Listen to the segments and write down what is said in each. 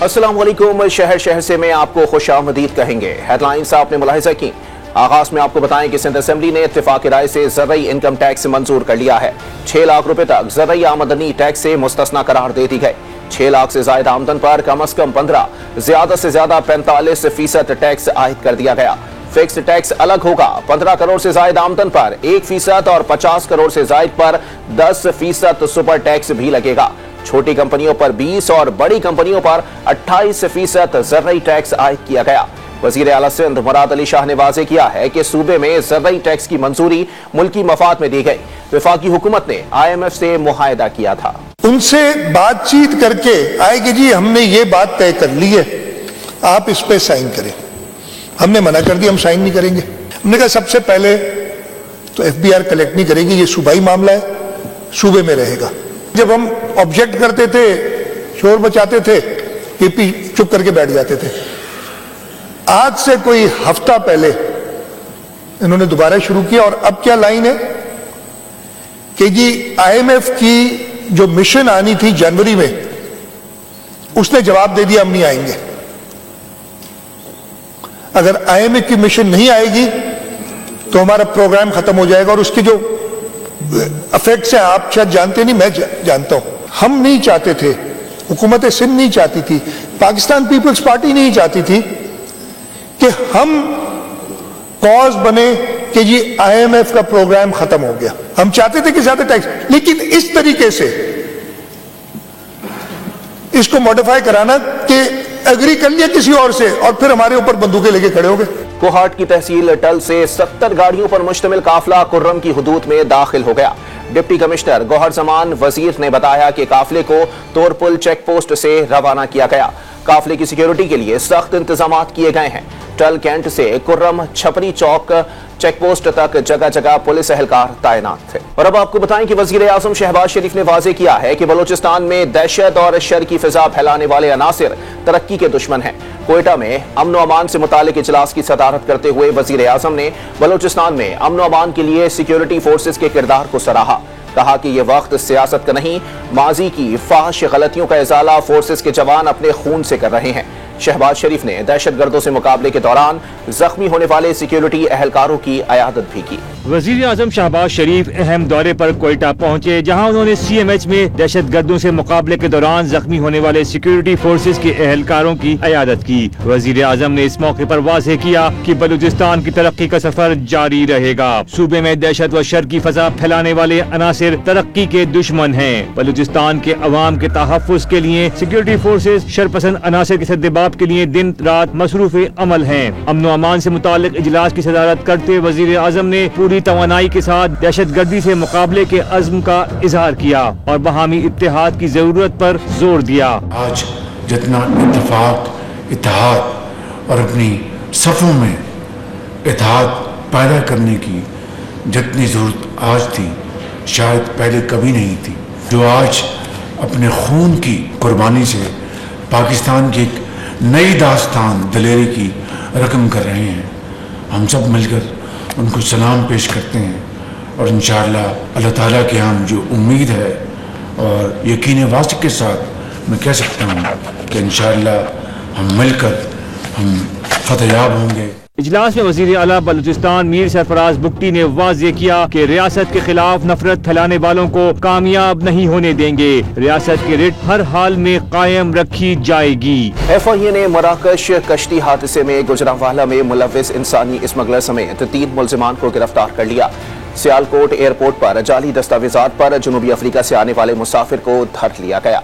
अस्सलाम वालेकुम। शहर शहर से मैं आपको खुशामदीद कहेंगे। हेडलाइंस आपने मुलाहिजा की। आगाज में आपको बताएं कि सिंध असेंबली ने इत्तेफाक राय से ज़रई इनकम टैक्स मंजूर कर लिया है। 6 लाख रुपए तक ज़रई आमदनी टैक्स से मुस्तस्ना करार दे दी गई। 6 लाख से ज्यादा आमदन पर कम अज कम 15, ज्यादा से ज्यादा 45% टैक्स आयद कर दिया गया। फिक्स टैक्स अलग होगा। 15 करोड़ से ज्यादा आमदन पर 1% और 50 करोड़ से ज्यादा पर 10% सुपर टैक्स भी लगेगा। छोटी कंपनियों पर 20 और बड़ी कंपनियों पर 28% ज़रई टैक्स आयद किया गया। वजीर आला सिंध मुराद अली शाह ने वाज़ेह किया है कि सूबे में ज़रई टैक्स की मंजूरी मुल्की मफाद में दी गई। वफाकी हुकूमत ने IMF से मुआहदा किया था। उनसे बातचीत करके आए कि जी हमने ये बात तय कर ली है, आप इस पे साइन करें। हमने मना कर दिया, हम साइन नहीं करेंगे। हमने कहा सबसे पहले तो FBR कलेक्ट नहीं करेगी, ये सूबाई मामला है, सूबे में रहेगा। जब हम ऑब्जेक्ट करते थे, शोर बचाते थे, ये चुप करके बैठ जाते थे। आज से कोई हफ्ता पहले इन्होंने दोबारा शुरू किया और अब क्या लाइन है कि जी IMF की जो मिशन आनी थी जनवरी में, उसने जवाब दे दिया हम नहीं आएंगे। अगर IMF की मिशन नहीं आएगी तो हमारा प्रोग्राम खत्म हो जाएगा और उसके जो इफेक्ट्स हैं आप शायद जानते नहीं, मैं जानता हूं। हम नहीं चाहते थे, हुकूमत सिंध नहीं चाहती थी, पाकिस्तान पीपल्स पार्टी नहीं चाहती थी कि हम कॉज बने कि जी IMF का प्रोग्राम खत्म हो गया। हम चाहते थे कि ज्यादा टैक्स, लेकिन इस तरीके से इसको मॉडिफाई कराना कि एग्री कर लिया किसी और से और फिर हमारे ऊपर बंदूकें लेके खड़े हो गए। कोहाट की तहसील टल से 70 गाड़ियों पर मुश्तमिल काफिला कुर्रम की हुदूद में दाखिल हो गया। डिप्टी कमिश्नर गौहर जमान वजीर ने बताया कि काफिले को तोरपुल चेक पोस्ट से रवाना किया गया। काफिले की सिक्योरिटी के लिए सख्त इंतजाम किए गए हैं। टल कैंट से कुर्रम छपरी चौक चेक पोस्ट तक जगह जगह पुलिस एहलकार तैनात थे। और अब आपको बताएं कि वजीर आजम शहबाज शरीफ ने वाज़ेह किया है कि बलूचिस्तान में दहशत और शर की फिजा फैलाने वाले अनासिर तरक्की के दुश्मन हैं। कोयटा में अमन व अमान से मुतालिक इजलास की सदारत करते हुए वजीर आजम ने बलूचिस्तान में अमन व अमान के लिए सिक्योरिटी फोर्सेज के किरदार को सराहा। कहा कि यह वक्त सियासत का नहीं, माजी की फाहिश गलतियों का इजाला फोर्सेज के जवान अपने खून से कर रहे हैं। शहबाज शरीफ ने दहशत गर्दों से मुकाबले के दौरान जख्मी होने वाले सिक्योरिटी एहलकारों की अयादत भी की। वजीर आजम शहबाज शरीफ अहम दौरे पर कोयटा पहुंचे, जहां उन्होंने CMH में दहशत गर्दों से मुकाबले के दौरान जख्मी होने वाले सिक्योरिटी फोर्सेज के एहलकारों की अयादत की। वजीर आजम ने इस मौके पर वाज़ेह किया कि बलूचिस्तान की तरक्की का सफर जारी रहेगा। सूबे में दहशत व शर की फजा फैलाने वाले अनासिर तरक्की के दुश्मन हैं। बलूचिस्तान के अवाम के तहफ़्फ़ुज़ के लिए सिक्योरिटी फोर्सेज शरपसंद अनासिर के सद्देबाब के लिए दिन रात मसरूफ अमल हैं। अमन व अमान से मुतालिक इजलास की सदारत करते वजीर आजम ने पूरी तवानाई के साथ दहशत गर्दी से मुकाबले के अज़्म का इजहार किया और बाहमी इत्तेहाद की जरूरत पर जोर दिया। आज जितना इत्तेफाक, इत्तेहाद और अपनी सफ़ों में इत्तेहाद पैदा करने की जितनी जरूरत आज थी, शायद पहले कभी नहीं थी। जो आज अपने खून की कुर्बानी से पाकिस्तान की एक नई दास्तान दिलेरी की रकम कर रहे हैं, हम सब मिलकर उनको सलाम पेश करते हैं और इंशाअल्लाह अल्लाह ताला के हम जो उम्मीद है और यकीन वासिक के साथ मैं कह सकता हूँ कि इंशाअल्लाह हम मिलकर हम फतेहयाब होंगे। इजलास में वजीर आला बलूचिस्तान मीर सरफराज बुगटी ने वाज़ेह किया कि रियासत के खिलाफ नफरत फैलाने वालों को कामयाब नहीं होने देंगे। रियासत की रिट हर हाल में कायम रखी जाएगी। FIA ने मराकश कश्ती हादसे में गुजरांवाला में मुलव्विस इंसानी स्मगलर समेत 3 मुल्जिमान को गिरफ्तार कर लिया। सियालकोट एयरपोर्ट पर जाली दस्तावेजात पर जनूबी अफ्रीका से आने वाले मुसाफिर को धर लिया गया।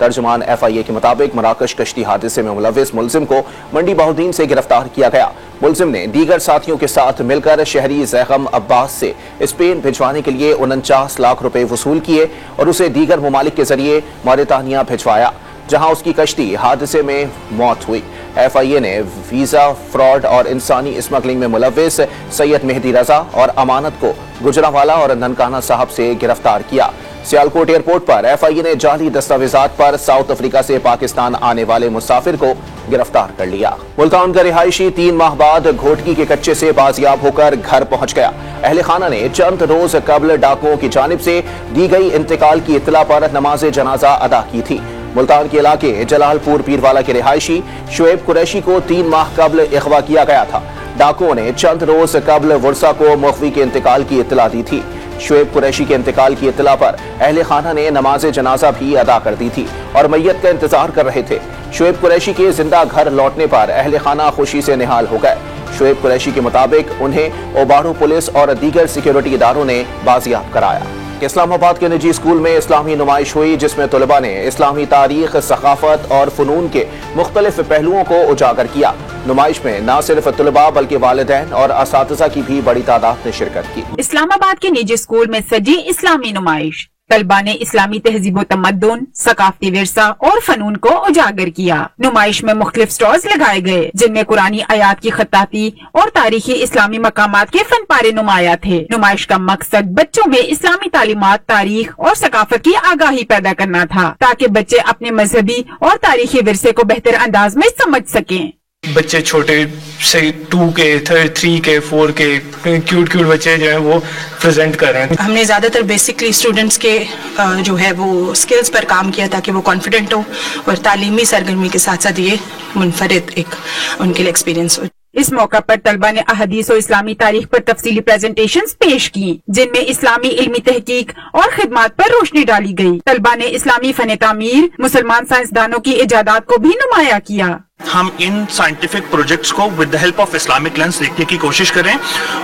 तर्जुमान FIA के मुताबिक मराकश कश्ती हादसे में मुलव्विस मुल्जिम को मंडी बहुद्दीन से गिरफ्तार किया गया। मुल्जिम ने दीगर साथियों के साथ मिलकर शहरी ज़ैगम अब्बास से स्पेन भिजवाने के लिए 49 लाख रुपए वसूल किए और उसे दीगर ममालिक के जरिए मौरितानिया भिजवाया, जहां उसकी कश्ती हादसे में मौत हुई। FIA ने वीजा फ्रॉड और इंसानी स्मगलिंग में मुलव्विस सैयद मेहदी रजा और अमानत को गुजरांवाला और ननकाना साहब से गिरफ्तार किया। सियालकोट एयरपोर्ट पर FIA ने जाली दस्तावेजात पर साउथ अफ्रीका से पाकिस्तान आने वाले मुसाफिर को गिरफ्तार कर लिया। मुल्तान का रिहायशी 3 माह बाद घोटकी के कच्चे से बाजियाब होकर घर पहुंच गया। अहले खाना ने चंद रोज कबल डाकुओं की जानिब से दी गई इंतकाल की इत्तला पर नमाज जनाजा अदा की थी। मुल्तान के इलाके जलालपुर पीरवाला के रिहायशी शुएब कुरैशी को 3 माह कबल अगवा किया गया था। डाकुओं ने चंद रोज कबल वर्षा को मुखवी के इंतकाल की इत्तला दी थी। शुएब कुरैशी के इंतकाल की इत्तला पर अहले खाना ने नमाज जनाजा भी अदा कर दी थी और मैयत का इंतजार कर रहे थे। शुएब कुरैशी के जिंदा घर लौटने पर अहले खाना खुशी से निहाल हो गए। शुएब कुरैशी के मुताबिक उन्हें ओबारू पुलिस और दीगर सिक्योरिटी इदारों ने बाजियाब कराया। इस्लामाबाद के निजी स्कूल में इस्लामी नुमाइश हुई, जिसमें तलबा ने इस्लामी तारीख, सकाफत और फनून के मुख्तलिफ पहलुओं को उजागर किया। नुमाइश में न सिर्फ तलबा बल्कि वालिदैन और असातिज़ा की भी बड़ी तादाद ने शिरकत की। इस्लामाबाद के निजी स्कूल में सजी इस्लामी नुमाइश, तलबा ने इस्लामी तहजीब व तमद्दुन, सकाफती विरसा और फनून को उजागर किया। नुमाइश में मुख्तलिफ स्टॉल्स लगाए गए, जिनमें कुरानी आयात की खत्ताती और तारीखी इस्लामी मकामात के फन पारे नुमाया थे। नुमाइश का मकसद बच्चों में इस्लामी तालीमात, तारीख और सकाफत की आगाही पैदा करना था, ताकि बच्चे अपने मजहबी और तारीखी विरसे को बेहतर अंदाज में समझ सकें। बच्चे छोटे से 2 के 3 के 4 के क्यूट बच्चे जो हैं वो प्रेजेंट कर रहे हैं। हमने ज़्यादातर बेसिकली स्टूडेंट्स के जो है वो स्किल्स पर काम किया ताकि वो कॉन्फिडेंट हो और तालीमी सरगर्मी के साथ साथ ये मुनफरिद एक उनके लिए एक्सपीरियंस हो। इस मौका पर तलबा ने अहदीस और इस्लामी तारीख पर तफसीली प्रेजेंटेशंस पेश की, जिनमें इस्लामी इल्मी तहकीक और खिदमात पर रोशनी डाली गई। तलबा ने इस्लामी फन तामीर, मुसलमान साइंसदानों की इजादात को भी नुमाया किया। हम इन साइंटिफिक प्रोजेक्ट्स को with the help of Islamic lens देखने की कोशिश करें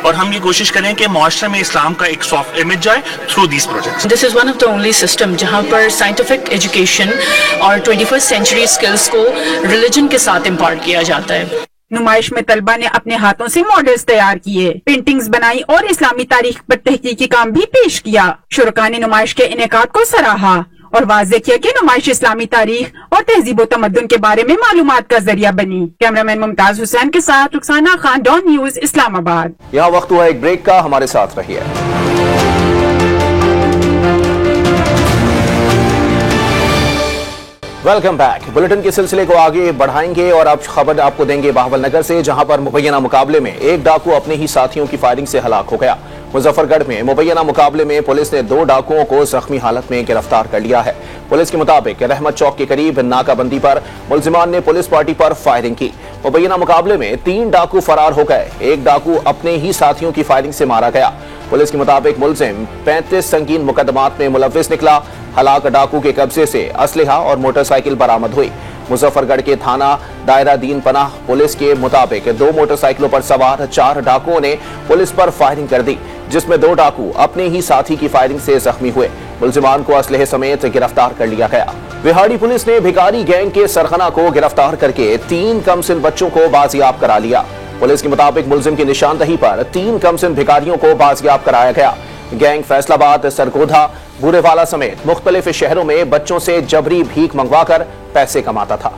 और हम ये कोशिश करें कि मुआशरे में इस्लाम का एक सॉफ्ट इमेज जाए through these projects. This is one of the only system जहाँ पर साइंटिफिक एजुकेशन और 21st सेंचुरी स्किल्स को रिलीजन के साथ इम्पार्ट किया जाता है। नुमाइश में तलबा ने अपने हाथों से मॉडल्स तैयार किए, पेंटिंग्स बनाई और इस्लामी तारीख पर तहकीकी काम भी पेश किया। शुरका ने नुमाइश के इनेकाद को सराहा और वाज़ेह किया कि नुमाइश इस्लामी तारीख और तहजीब व तमद्दुन के बारे में मालूमात का जरिया बनी। कैमरामैन मुमताज हुसैन के साथ रुखसाना खान, डॉन न्यूज, इस्लामाबाद। यहाँ वक्त हुआ एक ब्रेक का, हमारे साथ रहिए। Welcome back. बुलेटिन के सिलसिले को आगे बढ़ाएंगे और अब खबर आपको देंगे बहावल नगर से, जहां पर मुबैना मुकाबले में एक डाकू अपने ही साथियों की फायरिंग से हलाक हो गया। मुजफ्फरगढ़ में मुबैना मुकाबले में पुलिस ने 2 डाकुओं को जख्मी हालत में गिरफ्तार कर लिया है। पुलिस के मुताबिक रहमत चौक के करीब नाकाबंदी पर मुलजिमान ने पुलिस पार्टी पर फायरिंग की। मुबैना मुकाबले में 3 डाकू फरार हो गए, एक डाकू अपने ही साथियों की फायरिंग से मारा गया। पुलिस के मुताबिक मुलजिम 35 संगीन मुकदमात में मुलव्विस निकला। हलाक डाकू के कब्जे से असलहा और मोटरसाइकिल बरामद हुई। मुजफ्फरगढ़ के थाना दायरा दीन पनाह पुलिस के मुताबिक 2 मोटरसाइकिलों पर सवार 4 डाकुओं ने पुलिस पर फायरिंग कर दी, जिसमें 2 डाकू अपने ही साथी की फायरिंग से जख्मी हुए। मुलजिमान को असलहे समेत गिरफ्तार कर लिया गया। बिहाड़ी पुलिस ने भिखारी गैंग के सरगना को गिरफ्तार करके 3 कमसिन बच्चों को बाजियाब करा लिया। पुलिस के मुताबिक मुलजिम की निशानदही पर 3 कमसिन भिखारियों को बाजियाब कराया गया। गैंग फैसलाबाद, सरगोधा, बुरेवाला समेत मुख्तलिफ शहरों में बच्चों से जबरी भीख मंगवाकर पैसे कमाता था।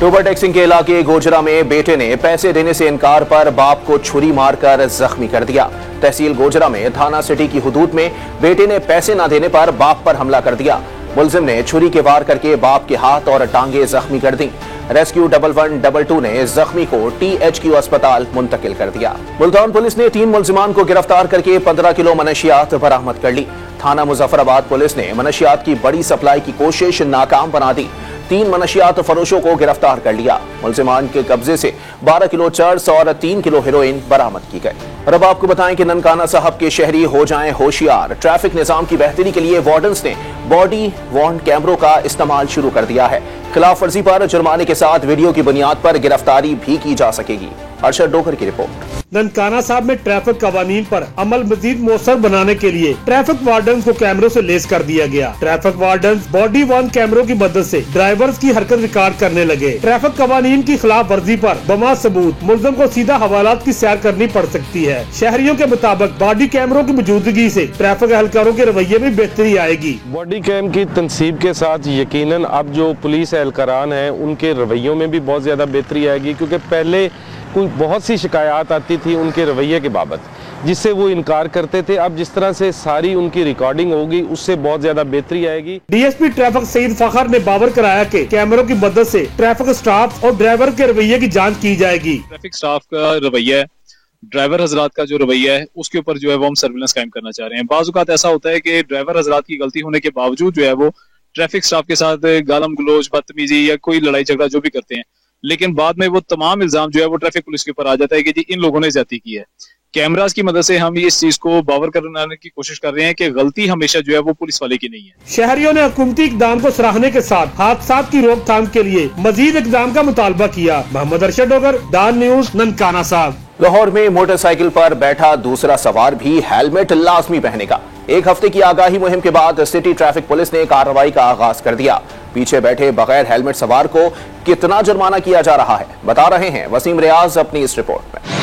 टोबर टेक्सिंग के इलाके गोजरा में बेटे ने पैसे देने से इनकार पर बाप को छुरी मारकर जख्मी कर दिया। तहसील गोजरा में थाना सिटी की हुदूद में बेटे ने पैसे न देने पर बाप पर हमला कर दिया। मुलजिम ने छुरी के वार करके बाप के हाथ और टांगे जख्मी कर दी। रेस्क्यू 1122 ने जख्मी को THQ अस्पताल मुंतकिल कर दिया। मुल्तान पुलिस ने 3 मुलजिमान को गिरफ्तार करके 15 किलो मनशियात बरामद कर ली। थाना मुजफ्फराबाद पुलिस ने मनशियात की बड़ी सप्लाई की कोशिश नाकाम बना दी। 3 मनशियात फरोशों को गिरफ्तार कर लिया। मुलजिमान के कब्जे से 12 किलो चर्स और 3 किलो हेरोइन बरामद की गई। और अब आपको बताएं कि ननकाना साहब के शहरी हो जाएं होशियार। ट्रैफिक निजाम की बेहतरी के लिए वार्डन्स ने बॉडी वॉर्न कैमरों का इस्तेमाल शुरू कर दिया है। खिलाफ वर्जी पर जुर्माने के साथ वीडियो की बुनियाद पर गिरफ्तारी भी की जा सकेगी। अरशद डोकर की रिपोर्ट। ननकाना साहब में ट्रैफिक कवानीन पर अमल मजीद मौसर बनाने के लिए ट्रैफिक वार्डन को कैमरों से लेस कर दिया गया। ट्रैफिक वार्डन बॉडी वॉर्न कैमरों की मदद से ड्राइवर्स की हरकत रिकॉर्ड करने लगे। ट्रैफिक कवानीन की खिलाफ वर्जी पर बमा सबूत मुल्ज़िम को सीधा हवालात की सैर करनी पड़ सकती है। शहरियों के मुताबिक बॉडी कैमरों की मौजूदगी से ट्रैफिक एहलकारों के रवैये में बेहतरी आएगी। बॉडी कैम की तनसीब के साथ यकीनन अब जो पुलिस एहलकारान हैं उनके रवैयों में भी बहुत ज्यादा बेहतरी आएगी, क्योंकि पहले कोई बहुत सी शिकायत आती थी उनके रवैये के बाबत, जिससे वो इनकार करते थे। अब जिस तरह से सारी उनकी रिकॉर्डिंग होगी उससे बहुत ज्यादा बेहतरी आएगी। DSP ट्रैफिक सईद फखर ने बावर कराया कि कैमरों की मदद से ट्रैफिक स्टाफ और ड्राइवर के रवैये की जांच की जाएगी। ट्रैफिक स्टाफ का रवैया है, ड्राइवर हजरात का जो रवैया है उसके ऊपर जो है वो हम सर्विलेंस कायम करना चाह रहे हैं। बाज़ औक़ात ऐसा होता है कि ड्राइवर हजरात की गलती होने के बावजूद जो है वो ट्रैफिक स्टाफ के साथ गालम गलोच, बदतमीजी या कोई लड़ाई झगड़ा जो भी करते हैं, लेकिन बाद में वो तमाम इल्जाम जो है वो ट्रैफिक पुलिस के ऊपर आ जाता है कि जी इन लोगों ने ज्यादती की है। कैमरास की मदद से हम इस चीज को बावर कराने की कोशिश कर रहे हैं कि गलती हमेशा जो है वो पुलिस वाले की नहीं है। शहरियों ने हुकूमती इक़दाम को सराहने के साथ हादसा की रोकथाम के लिए मजीद इक़दाम का मुतालबा किया। मोहम्मद अरशद डोगर, डान न्यूज, ननकाना साहब। लाहौर में मोटरसाइकिल पर बैठा दूसरा सवार भी हेलमेट लाजमी पहनेगा। एक हफ्ते की आगाही मुहिम के बाद सिटी ट्रैफिक पुलिस ने कार्रवाई का आगाज कर दिया। पीछे बैठे बगैर हेलमेट सवार को कितना जुर्माना किया जा रहा है, बता रहे हैं वसीम रियाज अपनी इस रिपोर्ट में।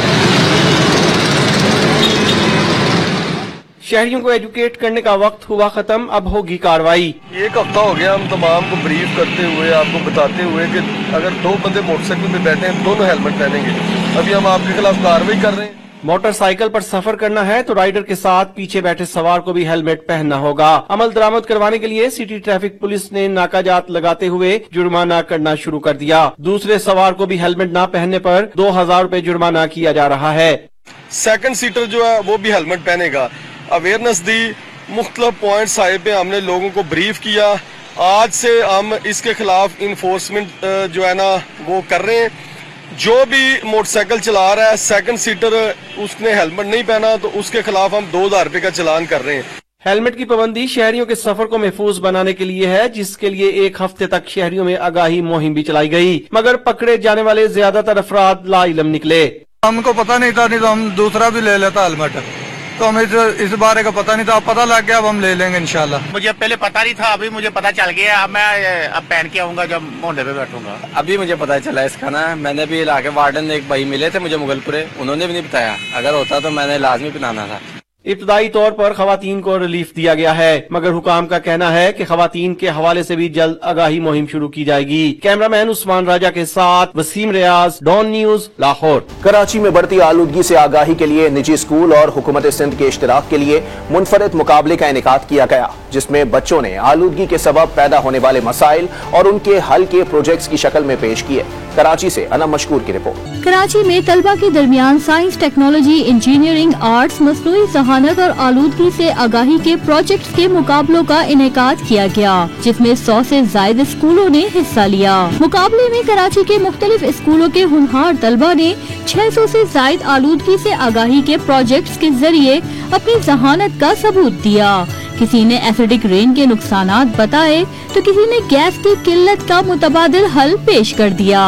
शहरियों को एजुकेट करने का वक्त हुआ खत्म, अब होगी कार्रवाई। एक हफ्ता हो गया हम तमाम को ब्रीफ करते हुए, आपको बताते हुए कि अगर दो बंदे मोटरसाइकिल पे बैठे हैं दोनों हेलमेट पहनेंगे। अभी हम आपके खिलाफ कार्रवाई कर रहे हैं। मोटरसाइकिल पर सफर करना है तो राइडर के साथ पीछे बैठे सवार को भी हेलमेट पहनना होगा। अमल दरामद करवाने के लिए सिटी ट्रैफिक पुलिस ने नाकाजात लगाते हुए जुर्माना करना शुरू कर दिया। दूसरे सवार को भी हेलमेट न पहनने पर 2000 रुपए जुर्माना किया जा रहा है। सेकंड सीटर जो है वो भी हेलमेट पहनेगा। अवेयरनेस दी, मुख्तलिफ पॉइंट्स आए पे हमने लोगों को ब्रीफ किया। आज से हम इसके खिलाफ इन्फोर्समेंट जो है ना वो कर रहे हैं। जो भी मोटरसाइकिल चला रहा है सेकंड सीटर उसने हेलमेट नहीं पहना तो उसके खिलाफ हम 2000 रुपए का चालान कर रहे हैं। हेलमेट की पाबंदी शहरियों के सफर को महफूज बनाने के लिए है, जिसके लिए एक हफ्ते तक शहरियों में आगाही मुहिम भी चलाई गई, मगर पकड़े जाने वाले ज्यादातर अफराद लाइलम निकले। हमको पता नहीं था, नहीं तो हम दूसरा भी ले लेता हेलमेट, तो हमें इस बारे का पता नहीं था। अब पता लग गया, अब हम ले लेंगे इंशाल्लाह। मुझे पहले पता नहीं था, अभी मुझे पता चल गया। अब मैं पहन के आऊंगा जब मोहल्ले पे बैठूंगा। अभी मुझे पता चला इसका ना। मैंने भी इलाके वार्डन एक भाई मिले थे मुझे मुगलपुरे, उन्होंने भी नहीं बताया। अगर होता तो मैंने लाजमी पहनाना था। इब्तदाई तौर पर खवातीन को रिलीफ दिया गया है, मगर हुकाम का कहना है कि खवातीन के हवाले से भी जल्द आगाही मुहिम शुरू की जाएगी। कैमरामैन उस्मान राजा के साथ वसीम रियाज, डॉन न्यूज, लाहौर। कराची में बढ़ती आलूदगी से आगाही के लिए निजी स्कूल और हुकूमत सिंध के इश्तराक के लिए मुनफरिद मुकाबले का इनेकाद किया गया, जिसमें बच्चों ने आलूदगी के सबब पैदा होने वाले मसाइल और उनके हल के प्रोजेक्ट्स की शक्ल में पेश किए। कराची से अनम मशकूर की रिपोर्ट। कराची में तलबा के दरमियान साइंस, टेक्नोलॉजी, इंजीनियरिंग, आर्ट्स, मसनूई जहानत और आलूदगी से आगाही के प्रोजेक्ट्स के मुकाबलों का इनेकाद किया गया, जिसमें 100 से ज्यादा स्कूलों ने हिस्सा लिया। मुकाबले में कराची के मुख्तलिफ स्कूलों के हुनहार तलबा ने 600 से ज्यादा आलूदगी से आगाही के प्रोजेक्ट्स के जरिए अपनी जहानत का सबूत दिया। किसी ने एसिडिक रेन के नुकसानात बताए तो किसी ने गैस की किल्लत का मुतबादिल हल पेश कर दिया।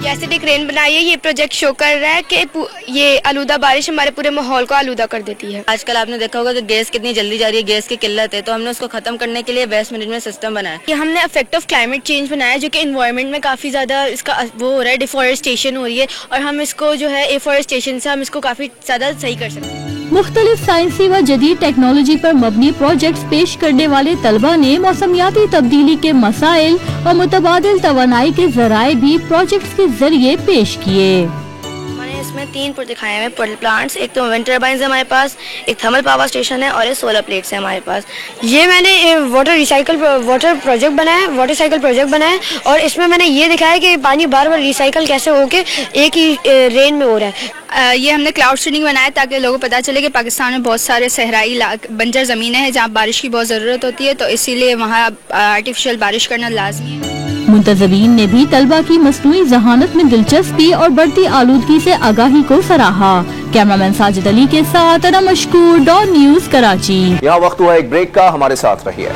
एसिडिक रेन बनाई है, ये प्रोजेक्ट शो कर रहा है कि ये आलूदा बारिश हमारे पूरे माहौल को आलूदा कर देती है। आजकल आपने देखा होगा कि गैस कितनी जल्दी जा रही है, गैस की किल्लत है, तो हमने उसको खत्म करने के लिए वेस्ट मैनेजमेंट सिस्टम बनाया। कि हमने इफेक्ट ऑफ क्लाइमेट चेंज बनाया, जो कि एनवायरनमेंट में काफी ज्यादा इसका वो हो रहा है, डिफॉरेस्टेशन हो रही है, और हम इसको जो है एफॉरेस्टेशन से हम इसको काफी ज्यादा सही कर सकते हैं। मुख्तलिफ साइंसी व जदीद टेक्नोलॉजी पर मबनी प्रोजेक्ट्स पेश करने वाले तलबा ने मौसमियाती तब्दीली के मसाइल और मुतबादिल तवानाई के जराए भी प्रोजेक्ट्स के जरिए पेश किए। इसमें 3 प्रोजेक्ट दिखाए हैं पोर्टल प्लांट्स, एक तो विंड टर्बाइन्स है हमारे पास, एक थर्मल पावर स्टेशन है और एक सोलर प्लेट्स है हमारे पास। ये मैंने वाटर प्रोजेक्ट बनाया है और इसमें मैंने ये दिखाया कि पानी बार बार रिसाइकल कैसे होके एक ही रेन में हो रहा है। ये हमने क्लाउड सीडिंग बनाया ताकि लोगों को पता चले कि पाकिस्तान में बहुत सारे सहराई बंजर ज़मीनें हैं जहाँ बारिश की बहुत ज़रूरत होती है, तो इसीलिए वहाँ आर्टिफिशियल बारिश करना लाजमी है। मुंतज़बीन ने भी तलबा की मसनूई जहानत में दिलचस्पी और बढ़ती आलूदगी से आगाही को सराहा। कैमरामैन साजिद अली के साथ अना मशकूर, डॉन न्यूज, कराची। यहाँ वक्त हुआ एक ब्रेक का, हमारे साथ रहिए।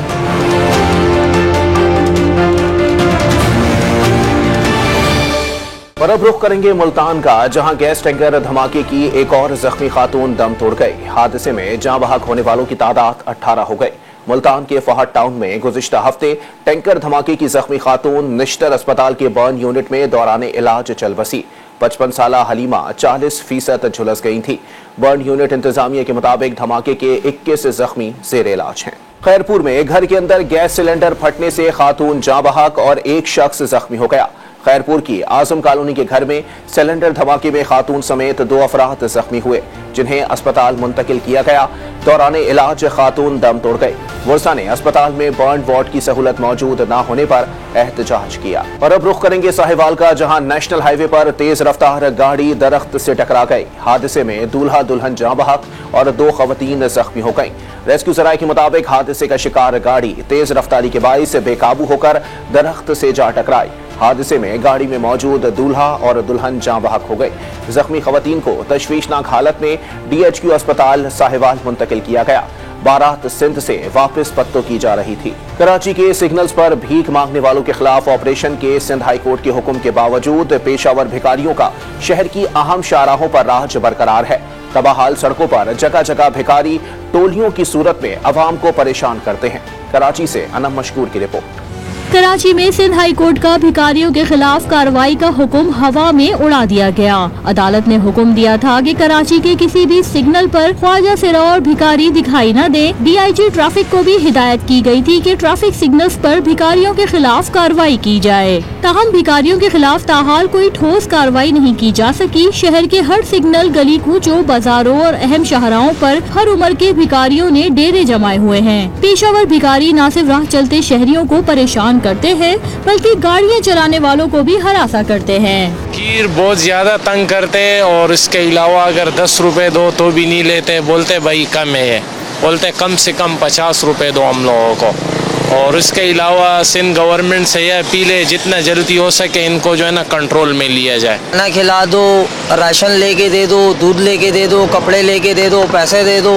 और अब रुख करेंगे मुल्तान का, जहां गैस टैंकर धमाके की एक और जख्मी खातून दम तोड़ गई। हादसे में जाँ बहक होने वालों की तादाद 18 हो गई। मुल्तान के फहद टाउन में गुज़िश्ता हफ्ते टैंकर धमाके की जख्मी खातून निश्तर अस्पताल के बर्न यूनिट में दौरान इलाज चल बसी। 55 साला हलीमा 40% झुलस गई थी। बर्न यूनिट इंतजामिया के मुताबिक धमाके के 21 जख्मी जेर इलाज हैं। खैरपुर में घर के अंदर गैस सिलेंडर फटने से खातून जाँ बहक और एक शख्स जख्मी हो गया। खैरपुर की आजम कॉलोनी के घर में सिलेंडर धमाके में खातून समेत 2 अफराद जख्मी हुए, जिन्हें अस्पताल मुंतकिल किया गया। दौरान इलाज खातून दम तोड़ गई। वर्षा ने अस्पताल में बर्न वार्ड की सहूलत मौजूद न होने पर एहतजाज किया। और अब रुख करेंगे साहिवाल का, जहां नेशनल हाईवे पर तेज रफ्तार गाड़ी दरख्त से टकरा गई। हादसे में दूल्हा दुल्हन जाँ बहक और 2 खवातीन जख्मी हो गईं। रेस्क्यू सराय के मुताबिक हादसे का शिकार गाड़ी तेज रफ्तारी के बाइस बेकाबू होकर दरख्त से जा टकराई। हादसे में गाड़ी में मौजूद दूल्हा और दुल्हन जाँ बहक हो गए। जख्मी खवातीन को तशवीशनाक हालत में DHQ अस्पताल साहिवाल मुंतकिल किया गया। बारात सिंध से वापस पत्तों की जा रही थी। कराची के सिग्नल्स पर भीख मांगने वालों के खिलाफ ऑपरेशन के सिंध हाई कोर्ट के हुक्म के बावजूद पेशावर भिखारियों का शहर की अहम शाहराहों पर राज बरकरार है। तबाहाल सड़कों पर जगह जगह भिखारी टोलियों की सूरत में अवाम को परेशान करते हैं। कराची से अनम मशकूर की रिपोर्ट। कराची में सिंध हाई कोर्ट का भिखारियों के खिलाफ कार्रवाई का हुक्म हवा में उड़ा दिया गया। अदालत ने हुक्म दिया था कि कराची के किसी भी सिग्नल पर ख्वाजा सिरा और भिखारी दिखाई न दे। DIG ट्रैफिक को भी हिदायत की गई थी कि ट्रैफिक सिग्नल्स पर भिखारियों के खिलाफ कार्रवाई की जाए। ताहम भिखारियों के खिलाफ ताहाल कोई ठोस कार्रवाई नहीं की जा सकी। शहर के हर सिग्नल, गली कूचों, बाजारों और अहम शाहराहों पर हर उम्र के भिखारियों ने डेरे जमाए हुए हैं। पेशावर भिखारी न सिर्फ राह चलते शहरियों को परेशान करते हैं, बल्कि गाड़ियां चलाने वालों को भी हरासा करते हैं। फकीर बहुत ज्यादा तंग करते हैं और इसके अलावा अगर 10 रुपए दो तो भी नहीं लेते, बोलते भाई कम है, बोलते कम से कम 50 रुपए दो हम लोगों को। और इसके अलावा सिंध गवर्नमेंट से यह अपील है जितना जल्दी हो सके इनको जो है ना कंट्रोल में लिया जाए। खाना खिला दो, राशन लेके दे दो, दूध लेके दे दो, कपड़े लेके दे दो, पैसे दे दो,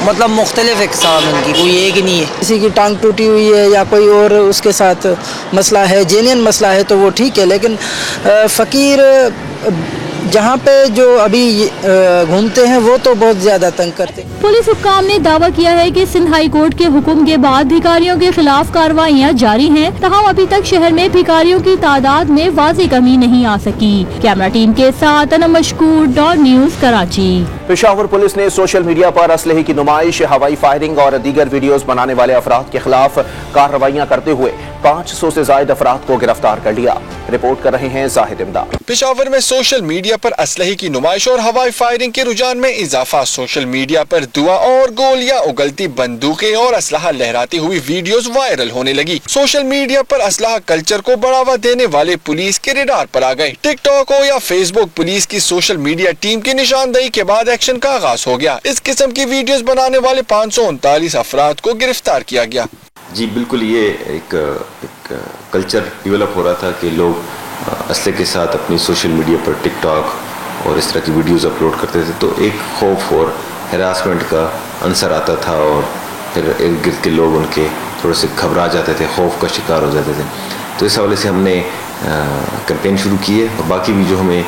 मतलब मुख्तलिफ इकसाम इनकी, कोई एक नहीं है। किसी की टांग टूटी हुई है या कोई और उसके साथ मसला है, जेन्युइन मसला है तो वो ठीक है, लेकिन फ़कीर जहाँ पे जो अभी घूमते हैं वो तो बहुत ज्यादा तंग करते हैं। पुलिस हुक्काम ने दावा किया है कि सिंध हाई कोर्ट के हुक्म के बाद भिखारियों के खिलाफ कार्रवाइयाँ जारी हैं। तमाम अभी तक शहर में भिखारियों की तादाद में वाज़ेह कमी नहीं आ सकी। कैमरा टीम के साथ Anam Mashkoor, Dawn news, Karachi. Peshawar police ने सोशल मीडिया पर असलहे की नुमाइश, हवाई फायरिंग और दीगर वीडियोस बनाने वाले अफराद के खिलाफ कार्रवाइयाँ करते हुए 500 से ज्यादा अफराद को गिरफ्तार कर लिया। रिपोर्ट कर रहे हैं जाहिद इमदाद। पेशावर में सोशल मीडिया पर असलहे की नुमाइश और हवाई फायरिंग के रुझान में इजाफा। सोशल मीडिया पर दुआ और गोलियां उगलती बंदूकें और असलहा लहराती हुई वीडियोस वायरल होने लगी। सोशल मीडिया पर असलहा कल्चर को बढ़ावा देने वाले पुलिस के रेडार पर आ गए। टिकटॉक हो या फेसबुक, पुलिस की सोशल मीडिया टीम की निशानदेही के बाद एक्शन का आगाज हो गया। इस किस्म की वीडियोस बनाने वाले 539 अफराद को गिरफ्तार किया गया। जी बिल्कुल, ये एक कल्चर डेवलप हो रहा था कि लोग असले के साथ अपनी सोशल मीडिया पर टिकटॉक और इस तरह की वीडियोस अपलोड करते थे, तो एक खौफ और हरासमेंट का अंसर आता था और फिर इर्द गिर्द के लोग उनके थोड़े से घबरा जाते थे, खौफ का शिकार हो जाते थे। तो इस हवाले से हमने कैंपेन शुरू की है और बाकी भी जो हमें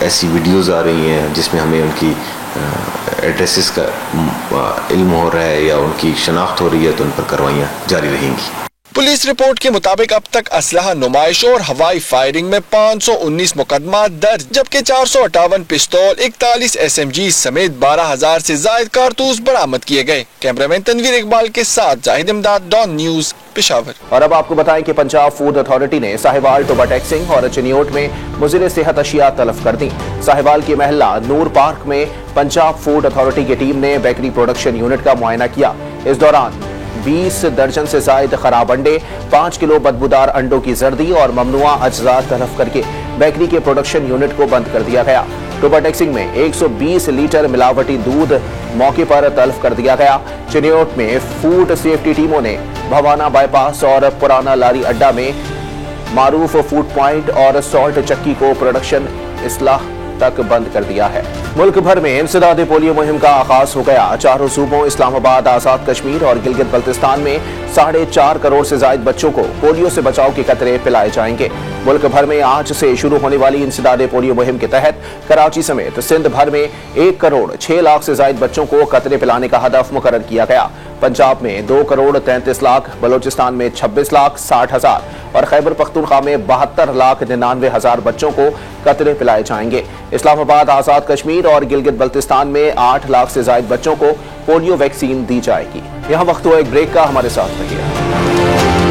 ऐसी वीडियोस आ रही हैं जिसमें हमें उनकी एड्रेसेस का इल्म हो रहा है या उनकी शनाख्त हो रही है तो उन पर कार्रवाइयाँ जारी रहेंगी। पुलिस रिपोर्ट के मुताबिक अब तक असलहा नुमाइश और हवाई फायरिंग में 519 मुकदमा दर्ज, जबकि 458 पिस्तौल, 41 SMG समेत 12,000 से ज्यादा कारतूस बरामद किए गए। कैमरामैन तनवीर इकबाल के साथ जाहिद इमदाद, डॉन न्यूज, पेशावर। और अब आपको बताएं कि पंजाब फूड अथॉरिटी ने साहिवाल, टोबा टैक्सिंग और चिनियोट में मुज़िर सेहत अशिया तलब कर दी। साहिवाल के महल्ला नूर पार्क में पंजाब फूड अथॉरिटी की टीम ने बेकरी प्रोडक्शन यूनिट का मुआयना किया। इस दौरान 20 दर्जन से ज्यादा खराब अंडे, 5 किलो बदबूदार अंडों की जर्दी और ममनुआ अज्जा तलफ करके बेकरी के प्रोडक्शन यूनिट को बंद कर दिया गया। टोबा टैक्सिंग में 120 लीटर मिलावटी दूध मौके पर तल्फ कर दिया गया। चिनियोट में फूड सेफ्टी टीमों ने भवाना बाईपास और पुराना लारी अड्डा में मारूफ फूड पॉइंट और सॉल्ट चक्की को प्रोडक्शन इस्लाह तक बंद कर दिया है। मुल्क भर में इंसदाद पोलियो मुहिम का आगाज हो गया। चारों सूबों इस्लामाबाद, आजाद कश्मीर और गिलगित बल्तिस्तान में 4.5 करोड़ से ज्यादा बच्चों को पोलियो से बचाव के कतरे पिलाए जाएंगे। मुल्क भर में आज से शुरू होने वाली इंसदाद पोलियो मुहिम के तहत कराची समेत सिंध भर में 1 करोड़ 6 लाख से ज्यादा बच्चों को कतरे पिलाने का हदफ मुकर्रर किया गया। पंजाब में 2 करोड़ 33 लाख, बलोचिस्तान में 26 लाख 60 हजार और खैबर पख्तूनख्वा में 72 लाख 99 हजार बच्चों को कतरे पिलाए जाएंगे। इस्लामाबाद, आजाद कश्मीर और गिलगित बल्तिस्तान में 8 लाख से ज्यादा बच्चों को पोलियो वैक्सीन दी जाएगी। यहाँ वक्त हुआ एक ब्रेक का, हमारे साथ रहिए।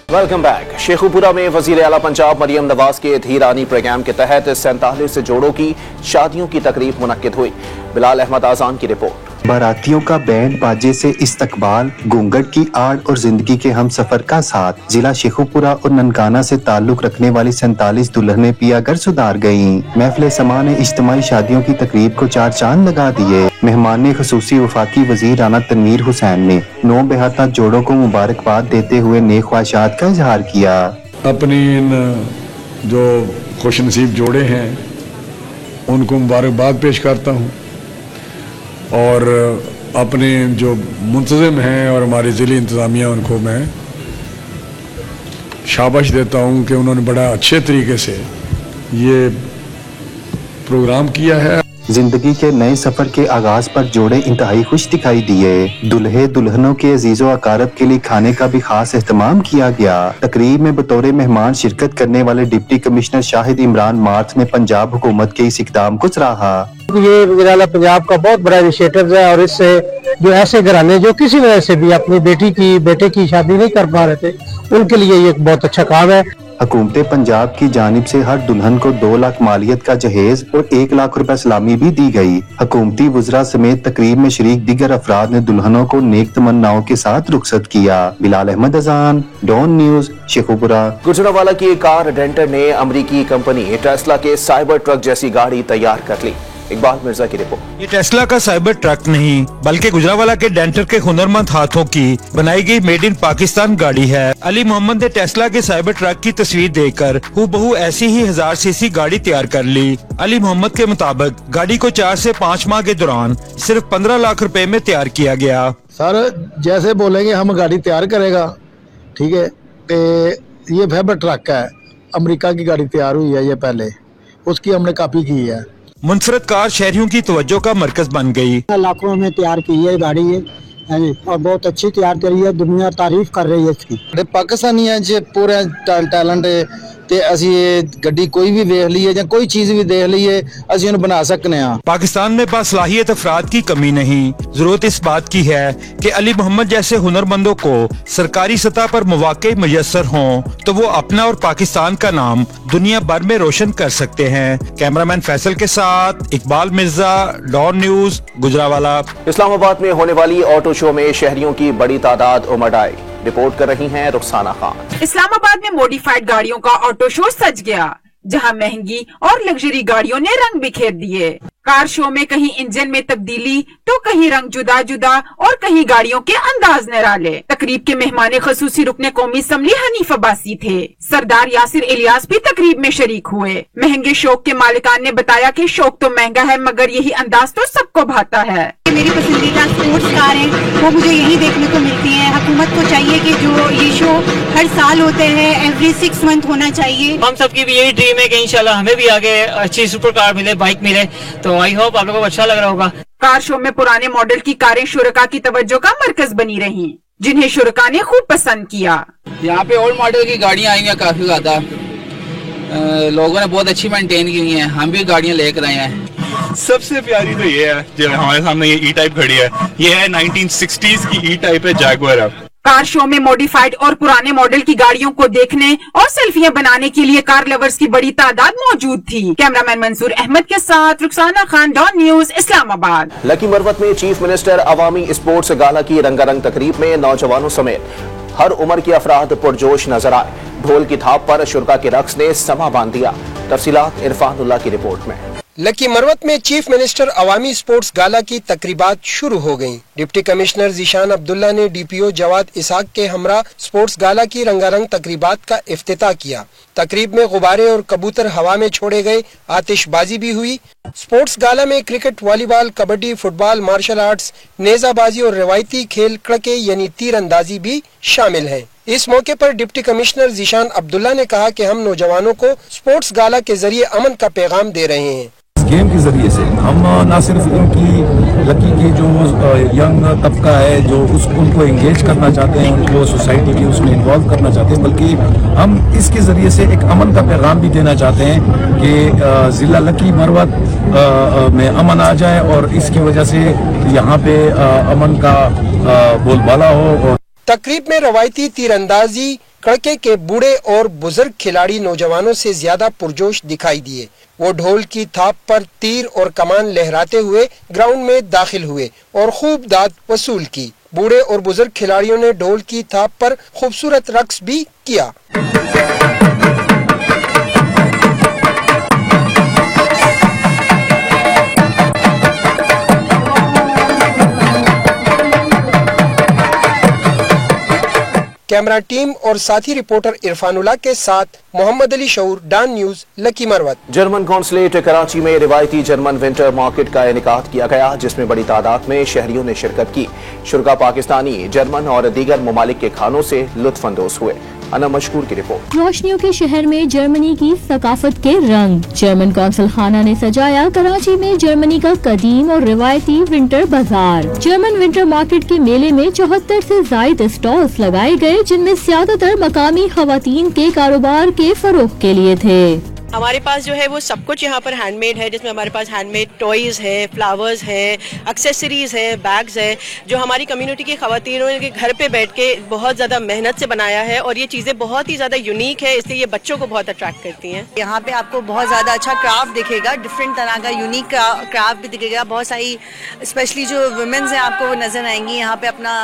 Welcome back. शेखुपुरा में वजीर आला पंजाब मरियम नवाज के धीरानी प्रोग्राम के तहत 47 जोड़ों की शादियों की तकरीब मुनक्किद हुई। बिलाल अहमद आजान की रिपोर्ट। बारातियों का बैंड बाजे से इस्तकबाल, घूंघट की आड़ और जिंदगी के हम सफर का साथ जिला शेखुपुरा और ननकाना से ताल्लुक रखने वाली 47 दुल्हनें पिया घर सुधार गयीं। महफिल समा ने इज्तिमाई शादियों की तकरीब को चार चांद लगा दिए। मेहमान खुसूसी वफाकी वजीर राना तनवीर हुसैन ने 9 बेहाता जोड़ों को मुबारकबाद देते हुए नेक ख्वाहिशात का इजहार किया। अपनी इन जो खुशनसीब जोड़े हैं उनको मुबारकबाद पेश करता हूँ और अपने जो मुंतज़िम हैं और हमारी ज़िली इंतज़ामिया उनको मैं शाबाश देता हूँ कि उन्होंने बड़ा अच्छे तरीके से ये प्रोग्राम किया है। जिंदगी के नए सफर के आगाज पर जोड़े इंतहाई खुश दिखाई दिए। दुल्हे दुल्हनों के अजीजो अकारब के लिए खाने का भी खास एहतमाम किया गया। तकरीब में बतौर मेहमान शिरकत करने वाले deputy commissioner Shahid Imran math ने पंजाब हुकूमत के इस इक़दाम को सराहा। ये वज़ीर आला पंजाब का बहुत बड़ा इनिशिएटिव है और इससे जो ऐसे घराने जो किसी वजह से भी अपनी बेटे की शादी नहीं कर पा रहे थे, उनके लिए ये एक बहुत अच्छा काम है। हुकूमत पंजाब की जानिब से हर दुल्हन को 2 लाख मालियत का जहेज और 1 लाख रुपए सलामी भी दी गई। हुकूमती वज़रा समेत तकरीब में शरीक दीगर अफराद ने दुल्हनों को नेक तमन्नाओं के साथ रुखसत किया। बिलाल अहमद अजान, डॉन न्यूज, शेखुपुरा। गुजरांवाला की एक कार डेंटर ने अमरीकी कंपनी टेस्ला के साइबर ट्रक जैसी गाड़ी तैयार कर ली। इकबाल मिर्जा की रिपोर्ट। ये टेस्ला का साइबर ट्रक नहीं बल्कि गुजरांवाला के डेंटर के हुनरमंद हाथों की बनाई गई मेड इन पाकिस्तान गाड़ी है। अली मोहम्मद ने टेस्ला के साइबर ट्रक की तस्वीर देखकर हूबहू ऐसी ही 1000 सीसी गाड़ी तैयार कर ली। अली मोहम्मद के मुताबिक गाड़ी को 4 से 5 माह के दौरान सिर्फ 15 लाख रुपए में तैयार किया गया। सर जैसे बोलेंगे हम गाड़ी तैयार करेगा, ठीक है। ये फाइबर ट्रक है, अमेरिका की गाड़ी तैयार हुई है, ये पहले उसकी हमने कॉपी की है। मुनफरद कार शहरियों की तवज्जो का मरकज बन गई। लाखों में तैयार की है गाड़ी है और बहुत अच्छी तैयार करी है, दुनिया तारीफ कर रही है इसकी। पाकिस्तानी है जो पूरे टैलेंट है ते ਅਸੀਂ ਇਹ ਗੱਡੀ ਕੋਈ ਵੀ ਵੇਖ ਲਈਏ ਜਾਂ ਕੋਈ ਚੀਜ਼ ਵੀ ਦੇਖ ਲਈਏ ਅਸੀਂ ਉਹਨੂੰ ਬਣਾ सकने हैं। पाकिस्तान में बासलाहियत अफराद की कमी नहीं, जरूरत इस बात की है कि अली मोहम्मद जैसे हुनरमंदों को सरकारी सतह पर मौके मयसर हों तो वो अपना और पाकिस्तान का नाम दुनिया भर में रोशन कर सकते हैं। कैमरामैन फैसल के साथ इकबाल मिर्जा, डॉन न्यूज, गुजरांवाला। इस्लामाबाद में होने वाली ऑटो शो में शहरियों की बड़ी तादाद उमड़ आई। रिपोर्ट कर रही हैं रुखसाना खान। इस्लामाबाद में मॉडिफाइड गाड़ियों का ऑटो शो सज गया, जहां महंगी और लग्जरी गाड़ियों ने रंग बिखेर दिए। कार शो में कहीं इंजन में तब्दीली तो कहीं रंग जुदा जुदा और कहीं गाड़ियों के अंदाज निराले। तकरीब के मेहमान खसूसी रुकने कौमी असम्बली हनीफ अब्बासी थे। सरदार यासिर इलियास भी तकरीब में शरीक हुए। महंगे शौक के मालिकान ने बताया कि शौक तो महंगा है मगर यही अंदाज तो सबको भाता है। मेरी पसंदीदा स्पोर्ट्स कार है वो मुझे यही देखने को मिलती है। हुकूमत को चाहिए कि जो ये शो हर साल होते हैं, एवरी 6 मंथ होना चाहिए। हम सबकी भी यही ड्रीम है कि इंशाल्लाह हमें भी आगे अच्छी सुपर कार मिले, बाइक मिले, तो आई होप आप लोगों को अच्छा लग रहा होगा। कार शो में पुराने मॉडल की कारें शुरका की तवज्जो का मरकज बनी रही, जिन्हें शुरका ने खूब पसंद किया। यहाँ पे ओल्ड मॉडल की गाड़ियाँ आई हैं काफी ज्यादा, लोगों ने बहुत अच्छी मेंटेन की हुई हैं, हम भी गाड़ियाँ लेकर आए हैं। सबसे प्यारी तो ये है जो हमारे सामने ये ई टाइप खड़ी है, ये है 1960s की ई टाइप है जैगुआर। कार शो में मॉडिफाइड और पुराने मॉडल की गाड़ियों को देखने और सेल्फियां बनाने के लिए कार लवर्स की बड़ी तादाद मौजूद थी। कैमरामैन मंसूर अहमद के साथ रुखसाना खान, डॉन न्यूज, इस्लामाबाद। लकी मरवत में चीफ मिनिस्टर अवामी स्पोर्ट्स गाला की रंगारंग तकरीब में नौजवानों समेत हर उम्र के अफराद पुरजोश नजर आए। ढोल की थाप पर शुरका के रक्स ने समा बांध दिया। तफसीलात इरफानुल्लाह की रिपोर्ट में। लकी मरवत में चीफ मिनिस्टर अवामी स्पोर्ट्स गाला की तकरीबात शुरू हो गयी। डिप्टी कमिश्नर जीशान अब्दुल्ला ने डीपीओ जवाद इसाक के हमरा स्पोर्ट्स गाला की रंगारंग तकरीबात का इफ्तिताह किया। तकरीब में गुब्बारे और कबूतर हवा में छोड़े गए, आतिशबाजी भी हुई। स्पोर्ट्स गाला में cricket, volleyball, kabaddi, football, martial arts, नेजाबाजी और रवायती खेल कड़के यानी तीरंदाजी भी शामिल है। इस मौके पर डिप्टी कमिश्नर जीशान अब्दुल्ला ने कहा कि हम नौजवानों को स्पोर्ट्स गाला के जरिए अमन का पैगाम दे रहे हैं। गेम के जरिए से हम न सिर्फ इनकी लकी की जो यंग तबका है जो उनको एंगेज करना चाहते हैं, उनको सोसाइटी की उसमें इन्वॉल्व करना चाहते हैं, बल्कि हम इसके जरिए से एक अमन का पैगाम भी देना चाहते हैं कि जिला लकी मरवत में अमन आ जाए और इसकी वजह से यहाँ पे अमन का बोलबाला हो। तकरीब में रवायती तीरंदाजी, कड़के के बूढ़े और बुजुर्ग खिलाड़ी नौजवानों से ज्यादा पुरजोश दिखाई दिए। वो ढोल की थाप पर तीर और कमान लहराते हुए ग्राउंड में दाखिल हुए और खूब दाद वसूल की। बूढ़े और बुजुर्ग खिलाड़ियों ने ढोल की थाप पर खूबसूरत रक्स भी किया। कैमरा टीम और साथी रिपोर्टर इरफानुल्लाह के साथ Mohammad Ali Shaoor, Dawn news, Lakki Marwat. German consulate Karachi में रिवायती जर्मन विंटर मार्केट का इनेकाद किया गया, जिसमें बड़ी तादाद में शहरियों ने शिरकत की। शुरका पाकिस्तानी, जर्मन और दीगर ममालिक के खानों से लुत्फ अंदोज हुए। अना मशकूर की रिपोर्ट। रोशनियों के शहर में जर्मनी की सकाफत के रंग। जर्मन कौंसल खाना ने सजाया कराची में जर्मनी का कदीम और रिवायती विंटर बाजार। जर्मन विंटर मार्केट के मेले में 74 से ज्यादा स्टॉल्स लगाए गए, जिनमें ज्यादातर मकामी खवातीन के कारोबार के फरोग के लिए थे। हमारे पास जो है वो सब कुछ यहाँ पर हैंडमेड है, जिसमें हमारे पास हैंडमेड टॉयज है, फ्लावर्स है, एक्सेसरीज है, बैग्स है, जो हमारी कम्युनिटी की खवातीनों के घर पे बैठ के बहुत ज़्यादा मेहनत से बनाया है और ये चीज़ें बहुत ही ज़्यादा यूनिक है, इसलिए ये बच्चों को बहुत अट्रैक्ट करती हैं। यहाँ पे आपको बहुत ज़्यादा अच्छा क्राफ्ट दिखेगा, डिफरेंट तरह का यूनिक क्राफ्ट भी दिखेगा। बहुत सारी स्पेशली जो वुमेन्स हैं आपको वो नजर आएंगी यहाँ पे अपना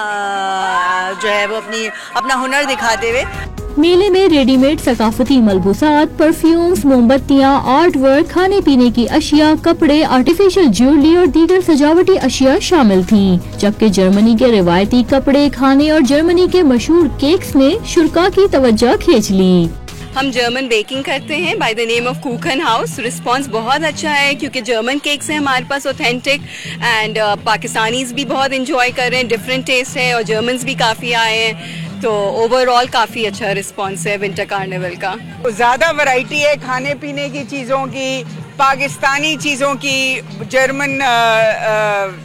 जो है वो अपना हुनर दिखाते हुए। मेले में रेडीमेड सकाफती मलबूसात, परफ्यूम्स, मोमबत्तियाँ, आर्ट वर्क, खाने पीने की अशिया, कपड़े, आर्टिफिशियल ज्वेलरी और दीगर सजावटी अशिया शामिल थीं, जबकि जर्मनी के रिवायती कपड़े, खाने और जर्मनी के मशहूर केक्स ने शुरका की तवज्जो खींच ली। हम जर्मन बेकिंग करते हैं by the name of cookin house. Response बहुत अच्छा है क्योंकि जर्मन केक्स हैं हमारे पास ऑथेंटिक, एंड पाकिस्तानीज भी बहुत इंजॉय कर रहे हैं, डिफरेंट टेस्ट है और जर्मन्स भी काफ़ी आए हैं, तो ओवरऑल काफ़ी अच्छा रिस्पांस है विंटर कार्निवल का। ज़्यादा वैरायटी है खाने पीने की चीज़ों की, पाकिस्तानी चीज़ों की। जर्मन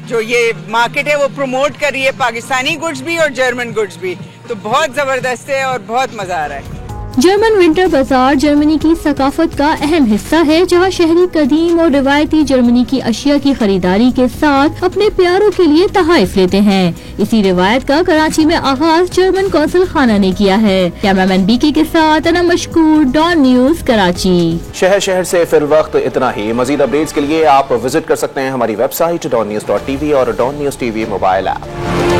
जो ये मार्केट है वो प्रमोट कर रही है पाकिस्तानी गुड्स भी और जर्मन गुड्स भी, तो बहुत ज़बरदस्त है और बहुत मज़ा आ रहा है। जर्मन विंटर बाजार जर्मनी की सकाफत का अहम हिस्सा है, जहां शहरी कदीम और रिवायती जर्मनी की अशिया की खरीदारी के साथ अपने प्यारों के लिए तोहफे लेते हैं। इसी रिवायत का कराची में आगाज जर्मन कौंसल खाना ने किया है। कैमरामैन बीके के साथ अना मशकूर, डॉन न्यूज, कराची। शहर से फिर वक्त इतना ही। मजीद अपडेट्स के लिए आप विजिट कर सकते हैं हमारी वेबसाइट donnews.tv और Dawn news TV mobile app.